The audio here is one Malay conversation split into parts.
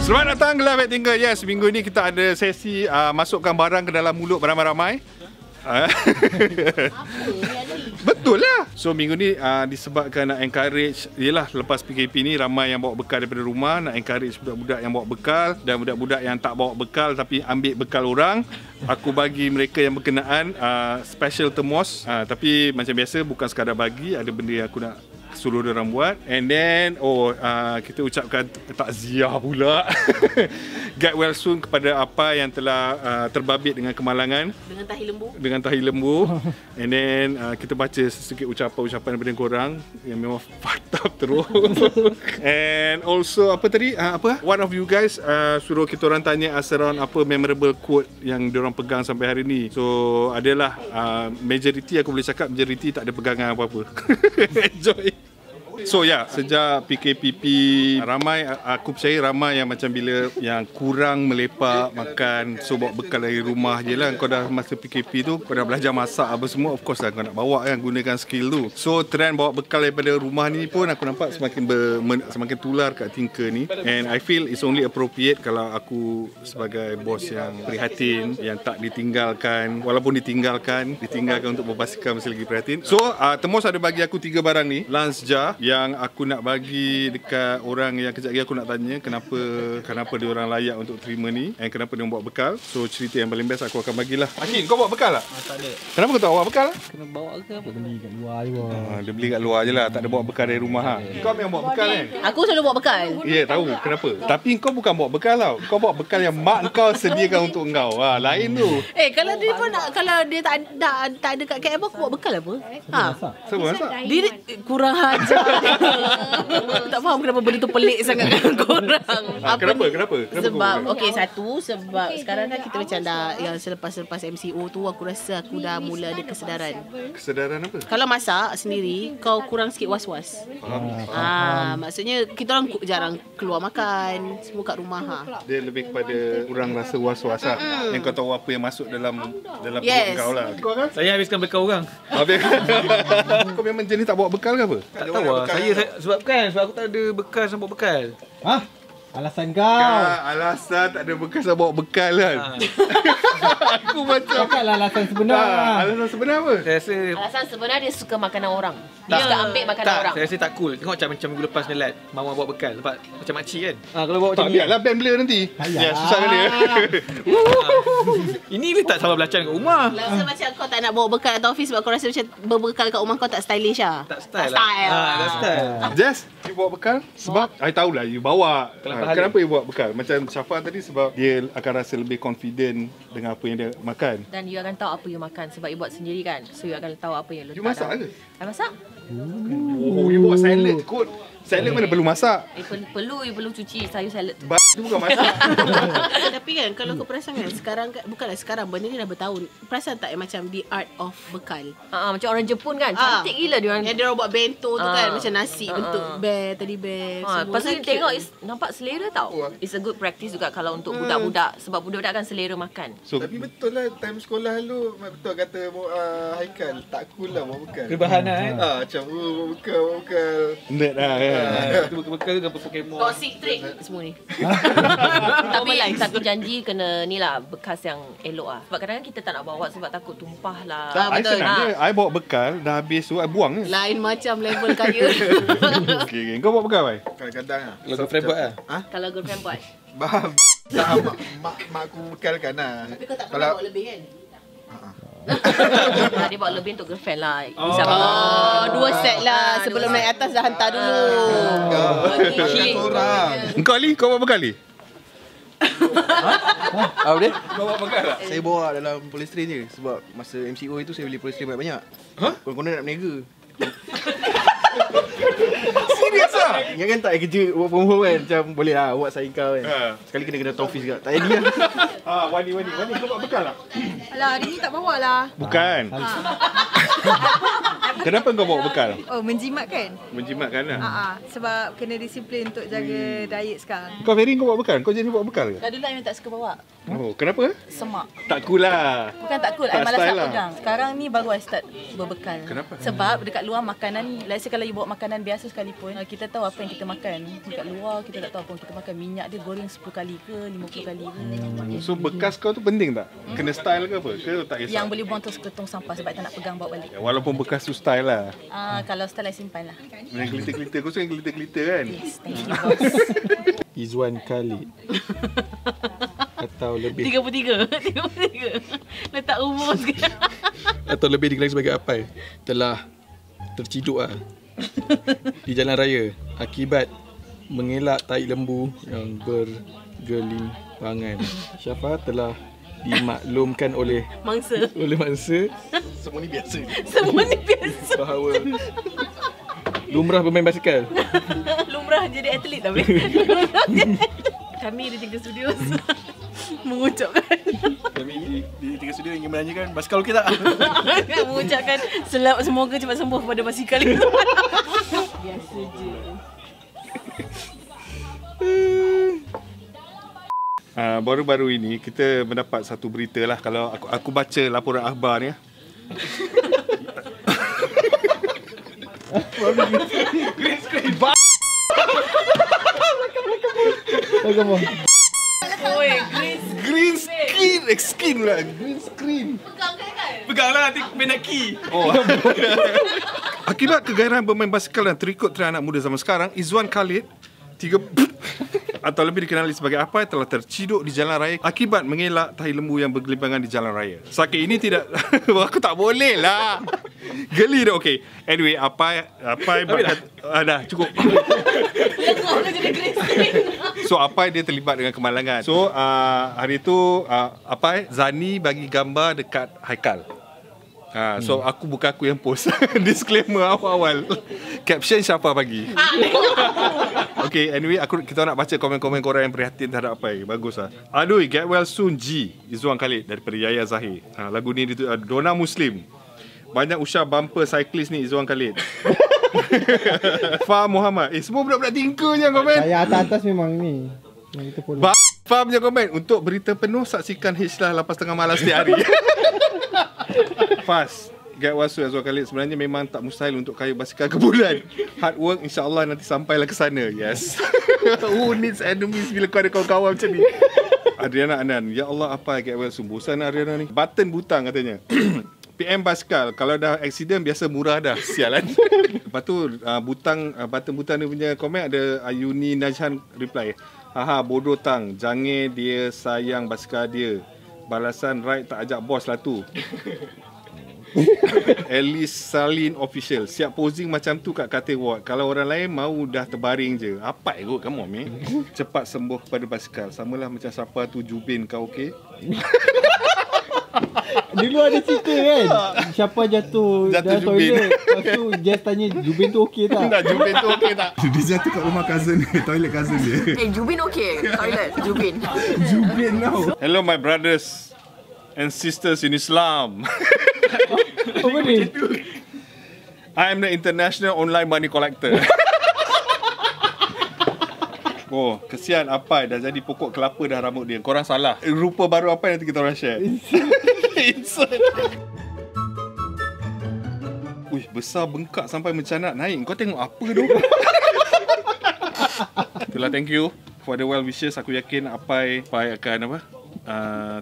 Selamat datang ke Live Tinggal. Yes, minggu ni kita ada sesi masukkan barang ke dalam mulut beramai-ramai. Betul lah. So minggu ni disebabkan nak encourage, yelah lepas PKP ni ramai yang bawa bekal daripada rumah, nak encourage budak-budak yang bawa bekal dan budak-budak yang tak bawa bekal tapi ambil bekal orang. Aku bagi mereka yang berkenaan special termos, tapi macam biasa bukan sekadar bagi, ada benda yang aku nak suruh diorang buat. And then kita ucapkan takziah pula get well soon kepada apa yang telah terbabit dengan kemalangan dengan tahi lembu. And then kita baca sedikit ucapan-ucapan daripada korang yang memang fucked up terus. And also apa tadi one of you guys suruh kita orang tanya around apa memorable quote yang diorang pegang sampai hari ni. So adalah majority, aku boleh cakap majority tak ada pegangan apa-apa. Enjoy. So sejak PKPP ramai, aku percaya ramai yang macam bila yang kurang melepak makan, so bawa bekal dari rumah je lah. Kau dah masa PKP tu kau dah belajar masak apa semua, of course lah kau nak bawa kan, gunakan skill tu. So trend bawa bekal daripada rumah ni pun aku nampak semakin tular kat Tinker ni. And I feel it's only appropriate kalau aku sebagai bos yang prihatin, yang tak ditinggalkan, walaupun ditinggalkan untuk memastikan masih lagi prihatin. So Termos ada bagi aku 3 barang ni, lunch jar yang aku nak bagi dekat orang yang kejap lagi aku nak tanya kenapa dia orang layak untuk terima ni and kenapa dia bawa bekal. So cerita yang paling best aku akan bagilah. Akin, kau bawa bekal tak? Tak ada. Kenapa kau tak bawa bekal? Kena bawa ke apa? Beli kat luar je bang. Dia beli kat luar je lah, tak ada bawa bekal dari rumah ha. Kau memang bawa bekal kan? Aku selalu bawa bekal. Ya, tahu kenapa. Tapi kau bukan bawa bekal tau. Kau bawa bekal yang mak kau sediakan untuk kau. Lain tu. Kalau dia pun kalau dia tak ada kat KL aku bawa bekal apa? Siapa masak? Dia kurang hajar. Aku tak faham kenapa benda tu pelik sangat dengan korang. Kenapa? Sebab sebab sekarang kan kita macam dah yang selepas MCO tu aku rasa aku dah mula ada kesedaran. Kesedaran apa? Kalau masak sendiri kau kurang sikit was-was. Maksudnya kita orang jarang keluar makan, semua kat rumah Dia lebih kepada kurang rasa was-was lah. Yang kau tahu apa yang masuk dalam perut kau lah. Kau kan? Saya habiskan bekal orang. Kau memang jenis tak bawa bekal ke apa? Tak tahu lah. Sebab aku tak ada bekal sama bawa bekal. Hah? Alasan kau. Alasan tak ada bekal sama bawa bekal kan? Aku macam Cakaplah alasan sebenar. alasan sebenar apa? Saya rasa Alasan sebenarnya dia suka makanan orang. Dia suka ambil makanan orang. saya rasa tak cool. Tengok macam minggu lepas ni Lat, mama bawa bekal sebab macam makcik kan. Kalau bawa macam ni Biarlah band blur nanti. Ya, susah kali. ini letak sambal belacan kat rumah. Rasa macam kau tak nak bawa bekal kat office sebab kau rasa macam berbekal kat rumah kau tak stylish lah. Tak style lah. Tak style. Jess, you bawa bekal? Sebab I tahulah you bawa. Kenapa you bawa bekal? Macam Syafa tadi sebab dia akan rasa lebih confident dengan apa yang dia makan. Dan you akan tahu apa you makan sebab you buat sendiri kan. So you akan tahu apa yang letak. You masak ke? I masak. Oh, you bawa salad kot. Salad mana perlu masak? You perlu cuci sayur salad tu. Itu bukan masak. Tapi kan kalau kau perasan kan sekarang bukanlah sekarang benda ni dah bertahun. Perasan tak macam the art of bekal? Macam orang Jepun kan. Cantik gila dia orang. Yang dia orang buat bento tu kan macam nasi bentuk bear, teddy bear semua. Lepas tu kan you tengok cute. nampak selera tau. It's a good practice juga kalau untuk budak-budak sebab budak-budak kan selera makan. So, Tapi betul lah time sekolah dulu betul kata Haikal tak cool lah bawa bekal. Perubahan lah Macam bawa bekal. nerd lah kan. Itu bekal tu gambar Pokemon. Toxic trait semua ni. Tapi janji kena ni lah bekas yang elok lah. Sebab kadang-kadang kita tak nak bawa sebab takut tumpah lah. I betul. senang je. I bawa bekal, dah habis tu I buang je. Lain macam level kaya. Okay. Kau bawa bekal, Bai? Kadang-kadang Kalau girlfriend buat lah. Kalau girlfriend buat. Tak mak aku bekalkan lah. Tapi kau tak pernah bawa lebih kan? Dia bawa lebih untuk girlfriend lah. Dua set lah. Sebelum naik atas dah hantar dulu. Bekalkan orang. Engkau Ali, kau bawa bekal Ali? Apa dia? Kau bawa bekal tak? Saya bawa dalam polystyrene je. Sebab masa MCO itu saya beli polystyrene banyak-banyak. Konon-konon nak berniaga. Serius lah? Ingat kan tak kerja work from home kan? Macam boleh lah buat saing kau kan. Sekali kena office juga. Tak jadi lah. Wani, kau bawa bekal tak? Alah, hari ni tak bawa lah. Bukan. I Kenapa kau bawa bekal? Oh, menjimat kan? Menjimatkan lah. Sebab kena disiplin untuk jaga diet sekarang. Kau Ferry kau bawa bekal? Kau jadi bawa bekal ke? Dah dulu I memang tak suka bawa. Oh, kenapa? Semak. Tak cool lah. Bukan tak cool, Tak I malas style nak lah. pegang. Sekarang ni baru I start berbekal. Kenapa? Sebab dekat luar makanan, let's say kalau you bawa makanan biasa sekalipun, kita tahu apa yang kita makan. Dekat luar kita tak tahu apa yang kita makan. Minyak dia goreng 10 kali ke 50 kali ke. So bekas kau tu penting tak? Kena style ke apa? Ke tak kisah? Yang boleh buang terus ke tong sampah sebab I tak nak pegang bawa balik. Ya, walaupun bekas tu style lah. Kalau style I simpan lah. Yang glitter-glitter. Kau suka yang glitter-glitter kan? Yes, thank you boss. Izwan Khalid. Atau lebih 33. Letak umur sekarang. atau lebih dikenali sebagai Apai telah terciduk di jalan raya akibat mengelak tai lembu yang bergelimpangan. Syafa telah dimaklumkan oleh Mangsa. mangsa semua ni biasa Semua ni biasa. bahawa lumrah bermain basikal. Lumrah jadi atlet tapi. Kami di Tiga Studios mengucapkan Di Tiga Studio ingin menanyakan basikal okey tak? mengucapkan semoga cepat sembuh kepada basikal itu. Biasa je. Baru-baru ini kita mendapat satu berita lah. Kalau aku baca laporan akhbar ni. Oi, Grace. Green screen lah. Green screen. Peganglah nanti penaki. Oh. Akibat kegairan bermain basikal dan terikut tren anak muda zaman sekarang, Izwan Khalid atau lebih dikenali sebagai Apai telah terciduk di jalan raya akibat mengelak tahi lembu yang bergelimpangan di jalan raya. Sakit ini tidak aku tak boleh lah. Geli dah. Okay. Anyway, Apai dah cukup. So Apai dia terlibat dengan kemalangan. So hari tu Apai Zani bagi gambar dekat Haikal. So bukan aku yang post. Disclaimer awal-awal. Caption siapa bagi. Okay, anyway kita nak baca komen-komen korang yang prihatin terhadap Apai. Bagus lah. Aduh, get well soon G, Izwan Khalid daripada Yaya Zahir. Lagu ni Dona Muslim. Banyak usah bumper cyclist ni Izwan Khalid. Fa Muhammad. Semua budak-budak tingkah je komen. Saya atas-atas memang ni. Yang kita follow. Fa punya komen. Untuk berita penuh saksikan Hishlah lepas tengah malam setiap hari. Fast. Get wasu Izwan Khalid. Sebenarnya memang tak mustahil untuk kayu basikal ke bulan. Hard work, insyaAllah nanti sampailah ke sana. Yes. Who needs enemies bila kau ada kawan-kawan macam ni? Adriana Anan. Ya Allah, apa get well soon. Bosan Adriana ni. Button butang katanya. PM basikal, kalau dah accident biasa murah dah. Sialan. Lepas tu button butang ni punya komen ada Ayuni Najhan reply. Haha, bodoh tang. Jangan dia sayang basikal dia. Balasan ride tak ajak bos lah tu. Alice Salin Official. Siap posing macam tu kat katil ward. Kalau orang lain mau dah terbaring je. Apa kot, come on man. Cepat sembuh kepada basikal. Samalah macam siapa tu Jubin, kau okey? Dulu ada cerita kan, siapa jatuh dalam Jubin. toilet. Lepas tu Jess tanya Jubin tu okey tak? Tak, Jubin tu okey tak? Dia jatuh kat rumah cousin dia, toilet cousin dia. Jubin okey. Toilet, Jubin. Jubin now. Hello my brothers and sisters in Islam. Apa ni? I am the international online money collector. Oh, kesian Apai dah jadi pokok kelapa dah rambut dia. Korang salah. Rupa baru Apai nanti kita orang share. Insert. Wih, besar bengkak sampai mencanak naik. Kau tengok apa tu? Itulah, thank you for the well wishes. Aku yakin Apai akan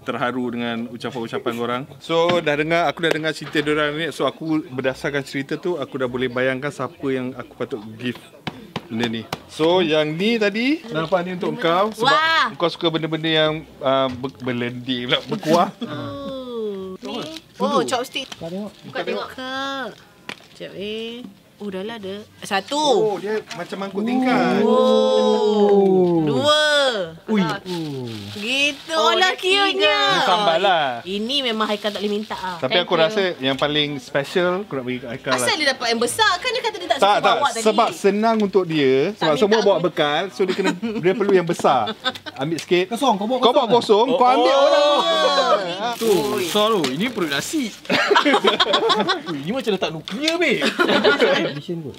terharu dengan ucapan-ucapan korang. So aku dah dengar cerita diorang ni. So aku berdasarkan cerita tu, aku dah boleh bayangkan siapa yang aku patut give benda ni. So yang ni tadi, nampak ni untuk kau sebab Wah. kau suka benda-benda yang berlendir pula, berkuah. Oh, chopstick. Tak tengok. Buka tengok kak. Sekejap Oh, dah lah ada. Satu. Oh, dia macam mangkuk tingkat. Oh. Dua. 3. Ui. Gitu Oh, lah dia cute-nya. Sambal lah. Ini memang Haikal tak boleh minta ah. Tapi aku rasa yang paling special aku nak bagi kat Haikal lah. Asal dia dapat yang besar kan dia kata dia tak Tak, suka bawa tadi. sebab senang untuk dia. Sebab minta semua bawa aku. bekal. So dia kena dia perlu yang besar. Ambil sikit. Kosong, kau bawa Kau bawa kosong, kau ambil orang. Tu, besar tu. Ini perut nasi. Ui, ini macam letak nuklear, babe. Edition kot.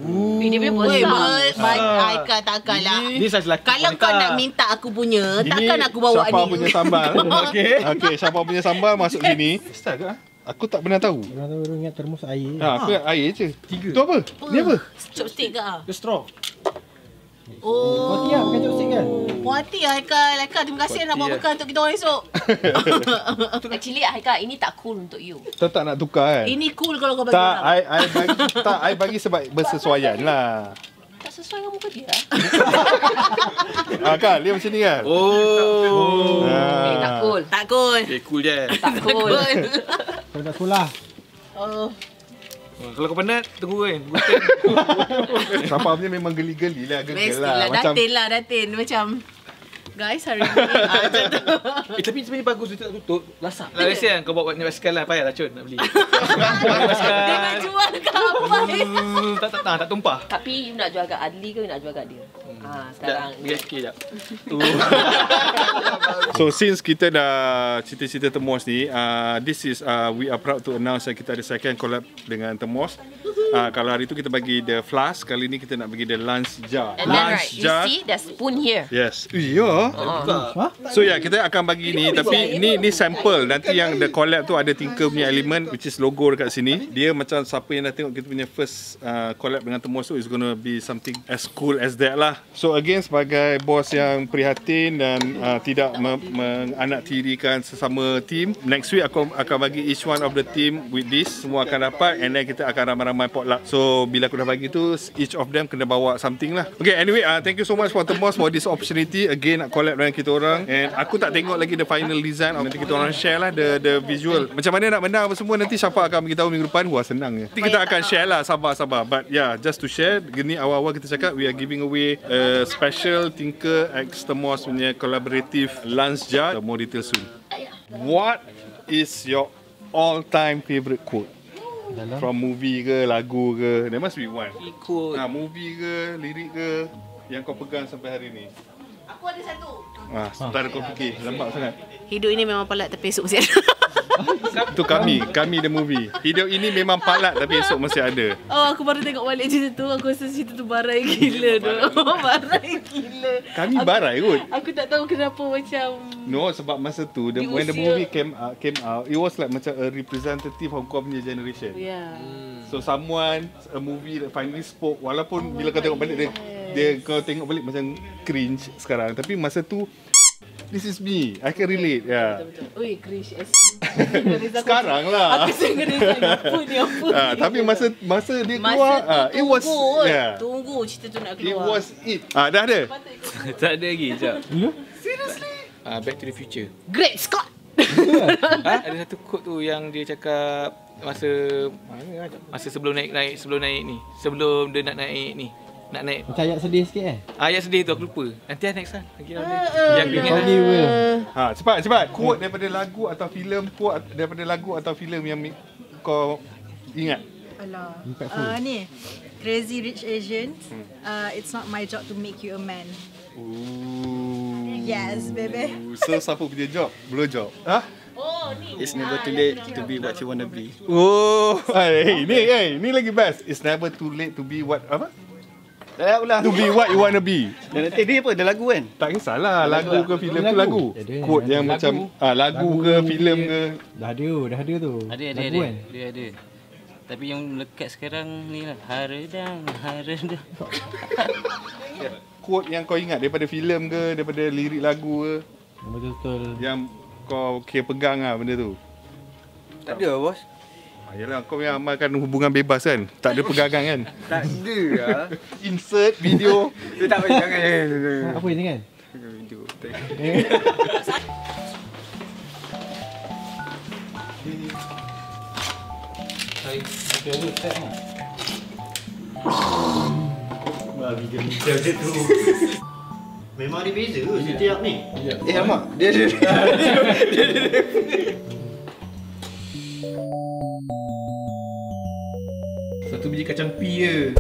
Dia punya Weh, besar. Haikal takkan lah. Ini saiz lelaki. Kalau kau nak minta aku punya, takkan aku bawa Syafa ni. punya sambal. Okey. Okey, Syafa punya sambal masuk sini. Start ke? Aku tak pernah tahu. Orang tahu orang ingat termos air. Aku ingat air je. 3. Tu apa? Ni apa? Chopstick ke ah? Dia straw. Oh. Puati lah, bukan chopstick kan? Puati lah Haikal. Haikal, terima kasih nak bawa bekal untuk kita orang esok. Actually, Haikal, ini tak cool untuk you. Tak nak tukar kan? Ini cool kalau kau bagi Tak, orang. I bagi sebab bersesuaian lah. Tak sesuai dengan muka dia. Kan, dia macam ni kan? Oh. Tak cool. Tak cool. Okay, cool je. Tak cool. Kau nak sekolah. Oh. Kalau kau penat, tunggu kan. Syafa punya memang geli-geli lah. Gegel Mestilah lah. Datin macam guys hari ni macam tu. Tapi sebenarnya bagus dia tak tutup. Lasak. Lah kesian kau bawa naik basikal lah. Payah racun nak beli. Basikal. Dia nak jual ke apa? Tak tumpah. Tapi you nak jual kat Adli ke you nak jual kat dia? Sekarang. BSK sekejap. So since kita dah cerita-cerita Termos ni, this is we are proud to announce yang kita ada second collab dengan Termos. Kalau hari tu kita bagi the flask, kali ni kita nak bagi the lunch jar. And then Lunch right, you see the spoon here. Yes. Ya. So kita akan bagi ni, tapi ni sample. Nanti yang the collab tu ada Tinker punya element which is logo dekat sini. Dia macam siapa yang dah tengok kita punya first collab dengan Termos tu is gonna be something as cool as that lah. So again, sebagai bos yang prihatin dan tidak menganaktirikan sesama team, next week aku akan bagi each one of the team with this. Semua akan dapat and then kita akan ramai-ramai potluck. So bila aku dah bagi tu, each of them kena bawa something lah. Okay, anyway, thank you so much for Termos for this opportunity again nak collab dengan kita orang. And aku tak tengok lagi the final design. Nanti kita orang share lah the visual. Macam mana nak menang apa semua nanti Syafa akan beritahu minggu depan. Wah, senang je. Nanti kita akan share lah, sabar. But yeah, just to share, gini awal-awal kita cakap we are giving away a special Tinker X Termos punya collaborative lunch jar. More details soon. What is your all-time favourite quote? From movie ke, lagu ke? There must be one. Ikut. Movie ke, lirik ke yang kau pegang sampai hari ni? Aku ada satu. Sebentar kau fikir, lambat sangat. Hidup ini memang palat tapi esok mesti ada. Itu kami the movie. Hidup ini memang palat tapi esok masih ada. Oh, aku baru tengok balik cerita tu. Aku rasa cerita tu barai gila tu. Barai gila. Kami barai kot. Aku tak tahu kenapa macam No, sebab masa tu when the movie came out, it was like macam a representative of kau punya generation. yeah. So a movie that finally spoke, walaupun bila kau tengok balik dia kau tengok balik macam cringe sekarang, tapi masa tu this is me, I can relate. Yeah. Ui, cringe as Sekarang lah. Aku sendiri design apa ni Tapi masa dia keluar, it was Tunggu cerita tu nak it keluar. was it. Dah ada. Tak ada lagi, sekejap. Seriously? Back to the Future. Great Scott. Ada satu quote tu yang dia cakap masa sebelum naik ni. Sebelum dia nak naik ni. Nak naik. Macam ayat sedih sikit Ayat sedih tu aku lupa. Nanti next time. Yang aku ingat. Kau will. Cepat. Quote daripada lagu atau filem, quote daripada lagu atau filem yang kau ingat. Alah. Impactful. Ni Crazy Rich Asians. It's not my job to make you a man. Yes, baby. So siapa punya job? Blow job. It's never too late to be what you wanna be. Ni lagi best. It's never too late to be what apa? Dah ulang. To be what you wanna be. Dan nanti dia apa? Dah lagu kan? Tak kisahlah lagu ke filem tu lagu. Quote yang macam lagu ke filem ke. Dah ada tu. Ada. Lagu kan? Dia ada. Tapi yang melekat sekarang ni lah. Haredang. Quote yang kau ingat daripada filem ke, daripada lirik lagu ke, Betul-betul. yang kau kira pegang lah benda tu. Tak ada bos. Yalah, kau yang amalkan hubungan bebas kan? Tak ada pegangan kan? Tak ada lah. Insert video. Tak payah jangan. Apa ini kan? Video. Memang dia beza ke setiap ni? Alamak, dia ada. Satu biji kacang pi je.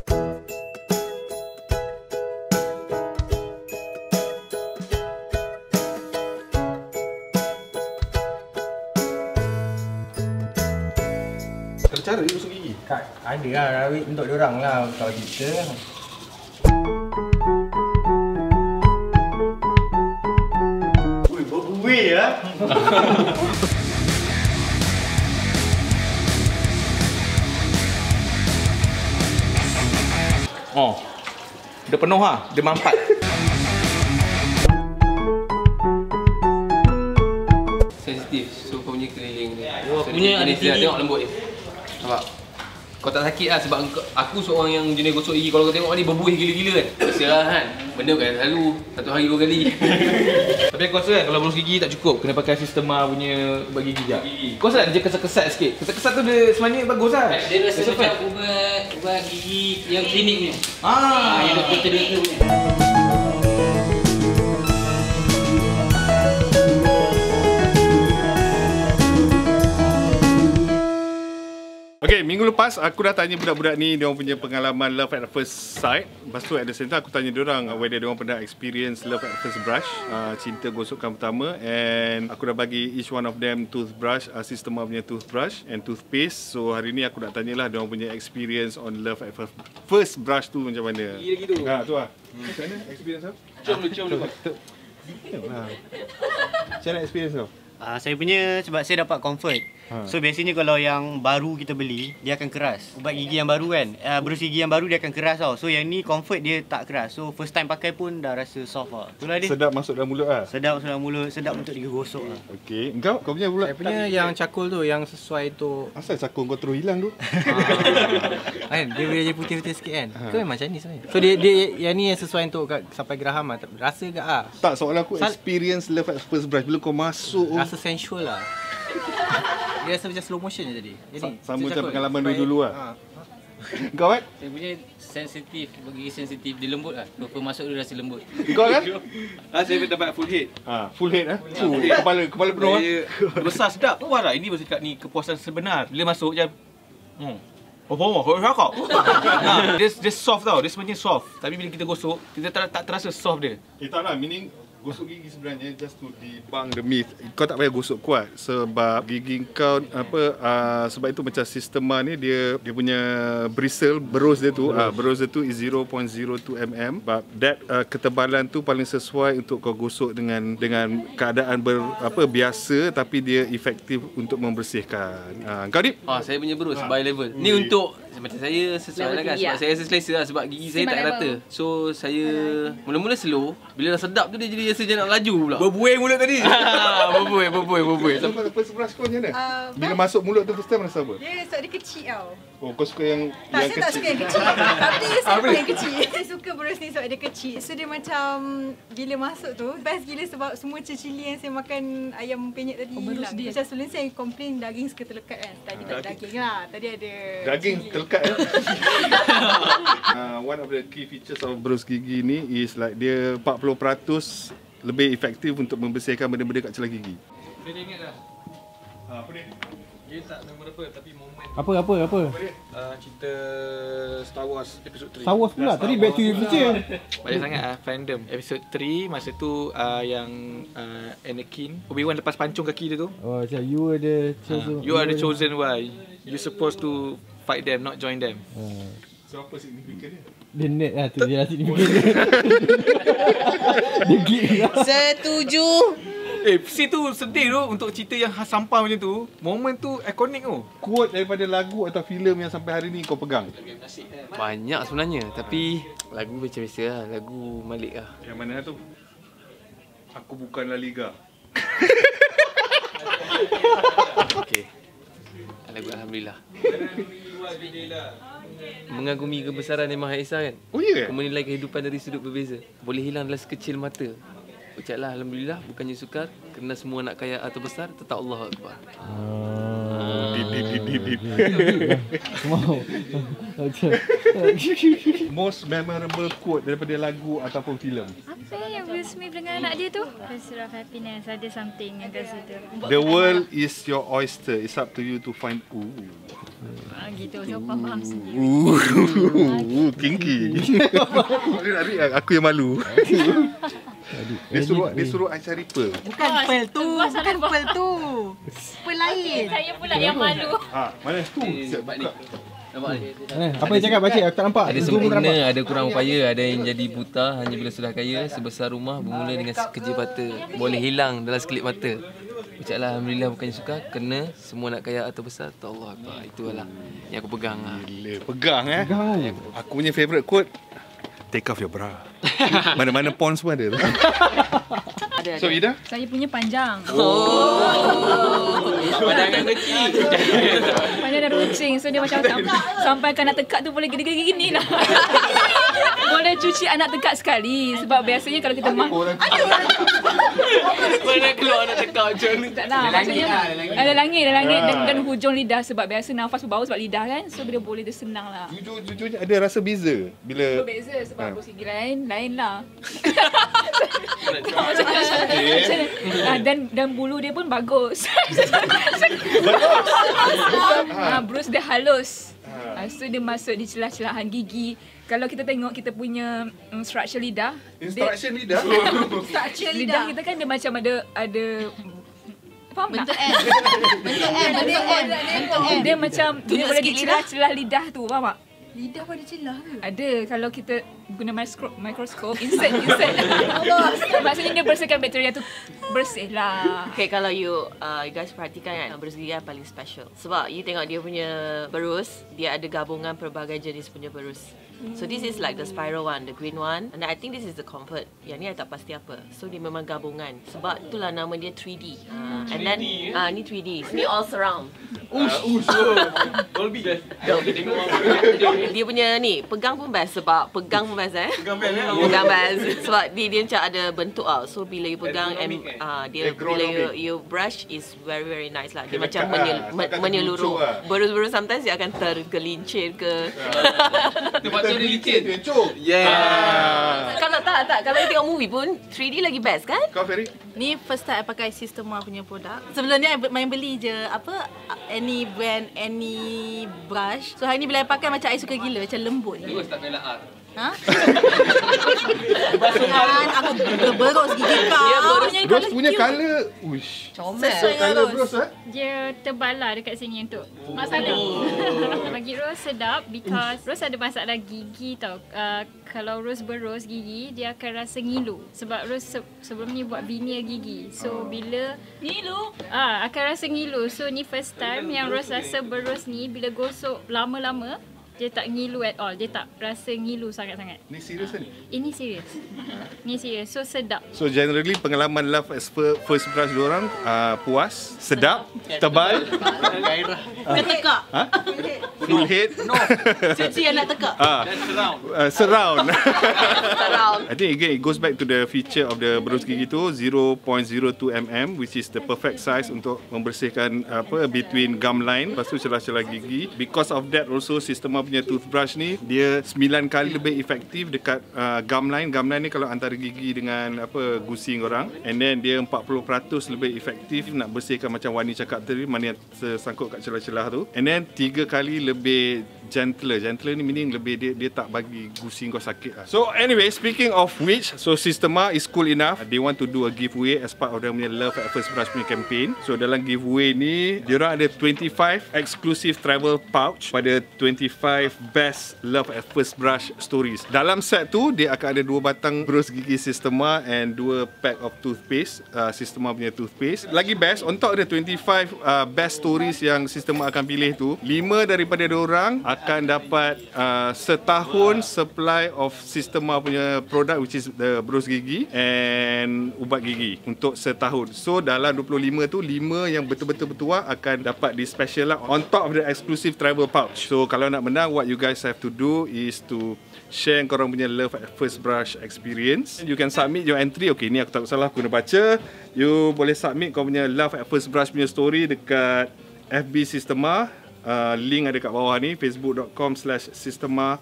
Ada cara dia gosok gigi? Ada lah, rawit untuk diorang lah. Kalau kita Ui, berbuih lah. Oh. Dia penuh lah. Dia mampat. Sensitif. So kau punya keliling ni. Oh, punya ada tinggi. Tengok lembut dia. Nampak? Kau tak sakit lah sebab aku seorang yang jenis gosok gigi. Kalau kau tengok ni berbuih gila-gila kan. Terserah kan. Benda kan selalu 1 hari 2 kali. Tapi aku rasa kan kalau berus gigi tak cukup. Kena pakai sistema punya ubat gigi je. Kau rasa tak dia kesat-kesat sikit? Kesat-kesat tu dia sebenarnya bagus lah. Dia rasa macam ubat gigi yang klinik ni. Ah, Yang doktor dia tu punya. Okay, minggu lepas aku dah tanya budak-budak ni diorang punya pengalaman love at first sight. Lepas tu at the same time aku tanya diorang whether diorang pernah experience love at first brush, cinta gosokan pertama, and aku dah bagi each one of them toothbrush, Systema punya toothbrush and toothpaste. So hari ni aku nak tanyalah diorang punya experience on love at first brush tu macam mana. gitu. Ha, tu lah. Macam mana experience kau? Cium dulu. Macam mana experience kau? Saya punya sebab saya dapat comfort. So biasanya kalau yang baru kita beli, dia akan keras. Ubat gigi yang baru kan, berus gigi yang baru dia akan keras tau. So yang ni comfort dia tak keras. So first time pakai pun dah rasa soft lah. Itulah dia. Sedap masuk dalam mulut lah. Sedap masuk dalam mulut, sedap untuk digosok lah. Okey, kau punya pula. saya punya yang cakul tu, yang sesuai tu. Asal cakung kau terus hilang tu? Kan dia boleh jadi putih-putih sikit kan. Kau memang macam ni sebenarnya. So dia yang ni yang sesuai untuk sampai geraham lah. Rasa ke ah? Tak, soalan aku experience love at first brush bila kau masuk. Rasa sensual lah. Dia rasa macam slow motion je jadi. Sama macam pengalaman dulu lah. Kau kan? Saya punya sensitif, gigi sensitif. Dia lembut lah. Lepas masuk dia rasa lembut. Kau kan? Saya dapat full head. Full head kepala penuh ah. Besar sedap. Wah lah, ini bercakap ni kepuasan sebenar. Bila masuk je kau cakap. Dia soft tau. Dia sebenarnya soft. Tapi bila kita gosok, kita tak terasa soft dia. Tak lah, meaning gosok gigi sebenarnya just to debunk the myth. Kau tak payah gosok kuat sebab gigi kau sebab itu macam Systema ni dia punya bristle, berus dia tu is 0.02 mm. But that ketebalan tu paling sesuai untuk kau gosok dengan keadaan biasa, tapi dia efektif untuk membersihkan. Kau Dip? Saya punya berus by level. Ni untuk macam saya sesuai lah kan. Sebab saya rasa selesa lah sebab gigi saya tak rata. So saya mula-mula slow. Bila dah sedap tu dia jadi rasa nak laju pula. Berbuih mulut tadi. Berbuih. So first brush kau macam mana? Bila masuk mulut tu first time rasa apa? Dia sebab dia kecil tau. Oh, kau suka yang Saya tak suka yang kecil. Tapi saya suka yang kecil. Saya suka berus ni sebab dia kecil. So dia macam bila masuk tu best gila sebab semua cili yang saya makan ayam penyet tadi hilang. Macam sebelum saya complain daging suka terlekat kan. Tadi tak ada daging lah. Tadi ada daging terlekat ya. One of the key features of berus gigi ni is like dia 40% lebih efektif untuk membersihkan benda-benda kat celah gigi. Dia ingat dah. Apa dia? Dia tak memorable tapi momen Apa? cerita Star Wars episod 3. Star Wars pula. Tadi Back to the Future. Banyak sangat fandom. Episod 3 masa tu yang Anakin, Obi-Wan lepas pancung kaki dia tu. Oh, macam you are the chosen. You are the chosen one. You supposed to fight them, not join them. So apa signifikan dia? Dia net lah tu. Dia signifikan dia. Dia geek lah. Setuju. Si tu sedih tu untuk cerita yang sampah macam tu. Momen tu ikonik tu. Quote daripada lagu atau filem yang sampai hari ni kau pegang? Banyak sebenarnya. Tapi lagu macam biasa lah. Lagu Malik lah. Yang mana tu? Aku bukan La Liga. Okay. Lagu Alhamdulillah. Mengagumi kebesaran Yang Maha Esa kan. Oh ya? Kau menilai kehidupan dari sudut berbeza. Boleh hilang dalam sekecil mata. Ucaplah Alhamdulillah, bukannya sukar. Kerana semua nak kaya atau besar, tetap Allah Akbar. Most memorable quote daripada lagu ataupun filem? Yang Will Smith dengan anak dia tu. Pursuit of Happiness. Ada something yang kat situ. The world is your oyster. It's up to you to find. Gitu. So faham sendiri. Kinky. Aku yang malu. Dia suruh I cari pearl. Bukan pearl tu. Bukan pearl tu. Pearl lain. Saya pula yang malu. Mana tu? Siap buka. Nampak ni? Apa yang cakap pakcik? Aku tak nampak. Ada sempurna, ada kurang upaya, ada yang jadi buta hanya bila sudah kaya. Sebesar rumah bermula dengan sekejap mata, boleh hilang dalam sekelip mata. Ucaplah Alhamdulillah bukannya suka, kena semua nak kaya atau besar, tak Allah Akbar. Itulah yang aku pegang. Gila, pegang Aku punya favourite quote, take off your bra. Mana-mana pons pun ada. So Ida? Saya punya panjang. Pandangan kecil. Panjang dan runcing. So dia macam sampai kan nak tekak tu boleh gini-gini lah. Boleh cuci anak tekak sekali. Sebab biasanya kalau kita Mana keluar anak tekak macam ni? Tak lah. Ada langit dan hujung lidah. Sebab biasa nafas berbau sebab lidah kan. So dia boleh dia senang lah. Jujur ada rasa beza bila Berbeza sebab bros gigi lain lah. Dan bulu dia pun bagus. Bros dia halus. So dia masuk di celah-celahan gigi. Kalau kita tengok kita punya structure lidah. Structure lidah? Structure lidah kita kan dia macam ada faham tak? Bentuk M. Dia macam dia boleh di celah-celah lidah tu, faham tak? Lidah pun ada celah ke? Ada. Kalau kita guna mikroskop, insert. Maksudnya dia bersihkan bakteria tu. Bersih lah. Okay, kalau you guys perhatikan kan, berus gigi yang paling special. Sebab you tengok dia punya berus, dia ada gabungan pelbagai jenis punya berus. So this is like the spiral one, the green one. And I think this is the comfort. Yang ni I tak pasti apa. So dia memang gabungan. Sebab itulah nama dia 3D. And then ni 3D. Ni all surround. Dolby. Dia punya ni pegang pun best sebab pegang pun best Pegang best sebab dia macam ada bentuk tau. So bila you pegang dia bila you brush is very very nice lah. Dia macam menyeluruh. Berus-berus sometimes dia akan tergelincir ke. Tempat tu dia licin. Kalau tak kalau you tengok movie pun 3D lagi best kan? Kau Ferry? Ni first time I pakai Systema punya produk. Sebelum ni I main beli je any brand, any brush. So hari ni bila I pakai macam I suka gila, macam lembut. Terus tak bela art. Aku berberus gigi kau. Bros punya colour. Uish. Sesuai colour Bros Dia tebal lah dekat sini untuk masalah. Bagi Rose sedap because Rose ada masalah gigi tau. Kalau Rose berus gigi, dia akan rasa ngilu. Sebab Rose sebelum ni buat veneer gigi. So bila ngilu? Akan rasa ngilu. So ni first time yang Rose rasa berus ni bila gosok lama-lama dia tak ngilu at all. Dia tak rasa ngilu sangat-sangat. Ni serius kan? Ini serius. Ni serius. So sedap. So generally pengalaman love as first brush diorang puas, sedap, tebal, Ketekak. full head. Cuci yang nak tekak. Surround. I think again it goes back to the feature of the berus gigi tu 0.02 mm which is the perfect size untuk membersihkan between gum line, lepas tu celah-celah gigi. Because of that also Systema punya toothbrush ni dia 9 kali lebih efektif dekat gum line. Gum line ni kalau antara gigi dengan gusi orang, and then dia 40% lebih efektif nak bersihkan macam Wani cakap tadi, mana yang tersangkut kat celah-celah tu, and then 3 kali lebih gentler ni meaning lebih dia tak bagi gusi kau sakit lah. So anyway, speaking of which, so Systema is cool enough, they want to do a giveaway as part of their Love at First Brush punya campaign. So dalam giveaway ni diorang ada 25 exclusive travel pouch pada 25 best Love at First Brush stories. Dalam set tu dia akan ada 2 batang berus gigi Systema and 2 pack of toothpaste, Systema punya toothpaste. Lagi best, on top ada 25 best stories yang Systema akan pilih tu, 5 daripada diorang akan dapat setahun supply of Systema punya produk which is the berus gigi and ubat gigi untuk setahun. So dalam 25 tu 5 yang betul-betul bertuah akan dapat di special lah on top of the exclusive travel pouch. So kalau nak menang, what you guys have to do is to share korang punya Love at First Brush experience. You can submit your entry. Okay, ni aku tak salah, aku kena baca. You boleh submit kau punya Love at First Brush punya story dekat FB Systema. Link ada kat bawah ni, facebook.com/Systema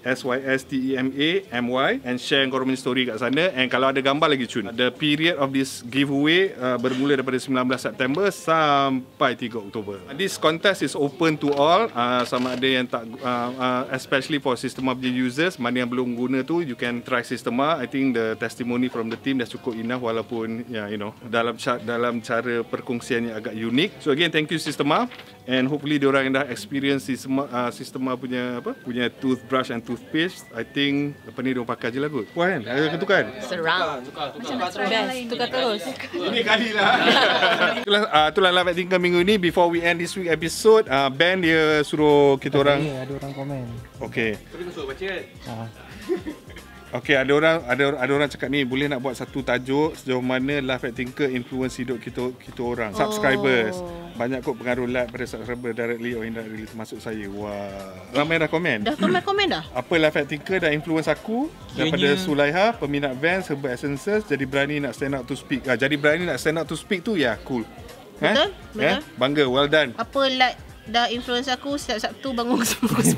SYSTEMAMY, and share korang punya story kat sana. And kalau ada gambar lagi cun. The period of this giveaway bermula daripada 19 September sampai 3 Oktober. This contest is open to all, sama ada yang tak, especially for Sistema punya users, mana yang belum guna tu, you can try Sistema. I think the testimony from the team dah cukup enough, walaupun dalam cara perkongsian yang agak unik. So again, thank you Sistema, and hopefully diorang yang dah experience Sistema punya toothbrush and toothpaste, I think lepas ni diorang pakai je lah kot. Puan, ada ketukan? Seram. Macam nak best. Tukar terus. Ini kali lah. Itulah Live at Tinker minggu ni. Before we end this week episode, Ben dia suruh kita orang. Ada orang komen. Okay. Tapi kau suruh baca kan? Okay, ada orang cakap ni, boleh nak buat satu tajuk sejauh mana Live at Tinker influence hidup kita orang. Subscribers. Banyak kot pengaruh like pada subscriber directly or indirectly, termasuk saya. Wah. Ramai dah komen. Dah komen dah? Apa Live at Tinker dah influence aku daripada Sulaiha, peminat Vans, Herbal Essences, jadi berani nak stand out to speak. Jadi berani nak stand out to speak tu ya, cool. Betul? Bangga, well done. Apa like dah influence aku setiap Sabtu bangun pukul 10.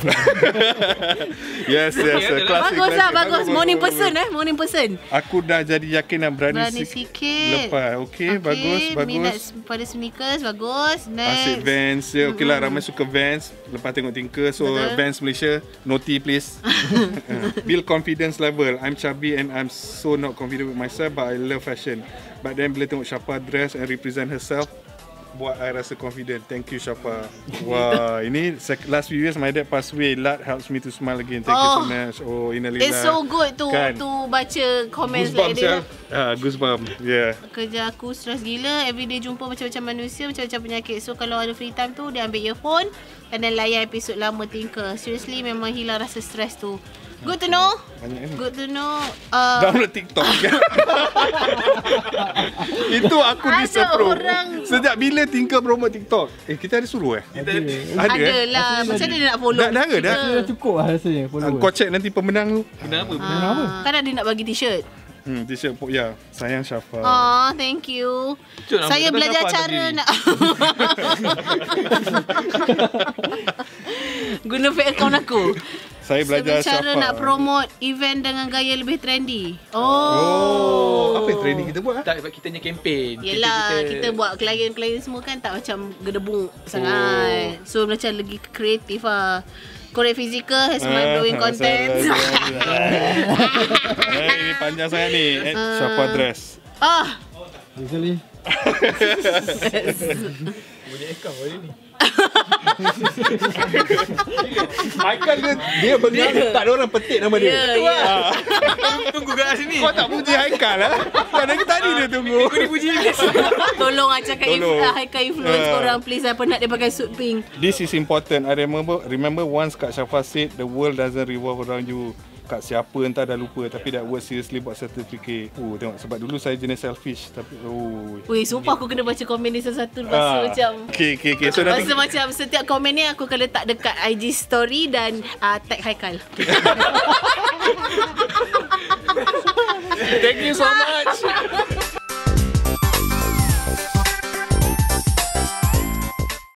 Yes, klasik. Bagus. Morning person. Aku dah jadi yakin dan berani sikit. Lepas, okay, bagus. Minat pada sneakers, bagus. Next. Asyik Vans, okay lah, ramai suka Vans. Lepas tengok Tinker, so betul. Vans Malaysia, noti please. Build confidence level. I'm chubby and I'm so not confident with myself, but I love fashion. But then bila tengok Syafa dress and represent herself, buat I rasa confident. Thank you Syafa. Wah, ini last few years my dad passed away. Lard helps me to smile again. Thank you so much. Oh, innalillah. It's so good to baca comments like dia. Goosebumps. Yeah. Kerja aku stres gila. Everyday jumpa macam-macam manusia, macam-macam penyakit. So kalau ada free time tu, dia ambil earphone and then layan episod lama Tinker. Seriously, memang hilang rasa stres tu. Good to know. Good to know. Download TikTok. Itu aku disapprove. Sejak bila Tinker promote TikTok? Kita ada suruh Ada lah. Macam mana dia nak follow? Dah cukup lah rasanya follower. Kau check nanti pemenang tu. Menang apa? Kan ada nak bagi t-shirt. T-shirt ya. Sayang Syafa. Thank you. Saya belajar cara nak guna fake account aku. Saya belajar cara nak promote event dengan gaya lebih trendy. Apa yang trendy kita buat? Tak, sebab kita punya campaign. Yelah, kita buat klien-klien semua kan tak macam gedebuk sangat. So macam lagi kreatif lah. Korek fizikal, has mind blowing content. Ini panjang sangat ni. Syafa dress. Usually. Boleh account hari ni. Haikal dia bengang, tak ada orang petik nama dia. Tunggu kat sini. Kau tak puji Haikal lah. Dari tadi dia tunggu. Aku dipuji ni. Tolong cakap Haikal influence korang please. Penat dia pakai suit pink. This is important. I remember once Kak Syafa said the world doesn't revolve around you. Kat siapa entah dah lupa, tapi that word seriously buat certificate. Tengok, sebab dulu saya jenis selfish, tapi sumpah aku kena baca komen ni satu-satu. Rasa macam Okay. So rasa macam setiap komen ni aku akan letak dekat IG story dan tag Haikal. Thank you so much.